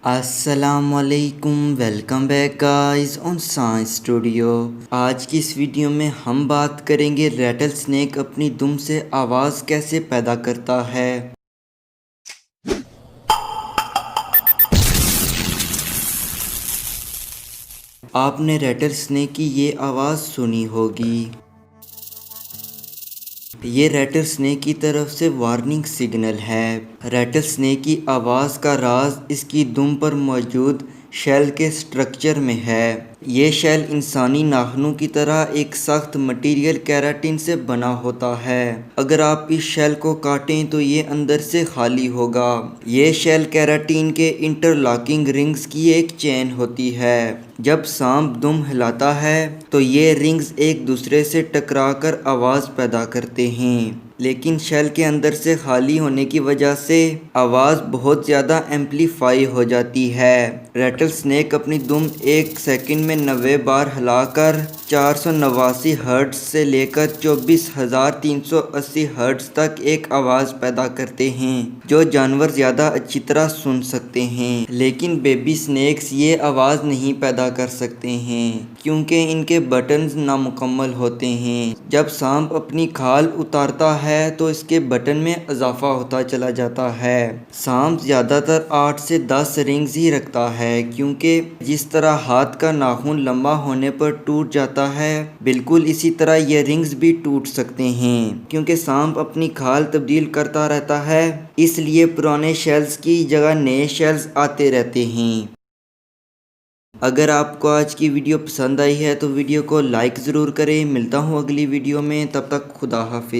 السلام علیکم، welcome back guys on science studio. آج کی اس ویڈیو میں ہم بات کریں گے ریٹل سنیک اپنی دم سے آواز کیسے پیدا کرتا ہے۔ آپ نے ریٹل سنیک کی یہ آواز سنی ہوگی۔ یہ ریٹل سنیک کی طرف سے وارننگ سگنل ہے۔ ریٹل سنیک کی آواز کا راز اس کی دم پر موجود شیل کے سٹرکچر میں ہے۔ یہ شیل انسانی ناخنوں کی طرح ایک سخت مٹیریل کیراٹین سے بنا ہوتا ہے۔ اگر آپ اس شیل کو کاٹیں تو یہ اندر سے خالی ہوگا۔ یہ شیل کیراٹین کے انٹرلاکنگ رنگز کی ایک چین ہوتی ہے۔ جب سانپ دم ہلاتا ہے تو یہ رنگز ایک دوسرے سے ٹکرا کر آواز پیدا کرتے ہیں، لیکن شیل کے اندر سے خالی ہونے کی وجہ سے آواز بہت زیادہ ایمپلیفائی ہو جاتی ہے۔ ریٹل سنیک اپنی دم ایک سیکنڈ میں 90 بار ہلا کر 489 ہرٹز سے لے کر 24,380 ہرٹز تک ایک آواز پیدا کرتے ہیں، جو جانور زیادہ اچھی طرح سن سکتے ہیں، لیکن بیبی سنیکس یہ آواز نہیں پیدا کر سکتے ہیں کیونکہ ان کے بٹنز نامکمل ہوتے ہیں۔ جب سانپ اپنی کھال اتارتا ہے تو اس کے بٹن میں اضافہ ہوتا چلا جاتا ہے۔ سانپ زیادہ تر 8 سے 10 رنگز ہی رکھتا ہے، کیونکہ جس طرح ہاتھ کا ناخن لمبا ہونے پر ٹوٹ جاتا ہے، بالکل اسی طرح یہ رنگز بھی ٹوٹ سکتے ہیں۔ کیونکہ سانپ اپنی کھال تبدیل کرتا رہتا ہے، اس لیے پرانے شیلز کی جگہ نئے شیلز آتے رہتے ہیں۔ اگر آپ کو آج کی ویڈیو پسند آئی ہے تو ویڈیو کو لائک ضرور کریں۔ ملتا ہوں اگلی ویڈیو میں، تب تک خدا حافظ۔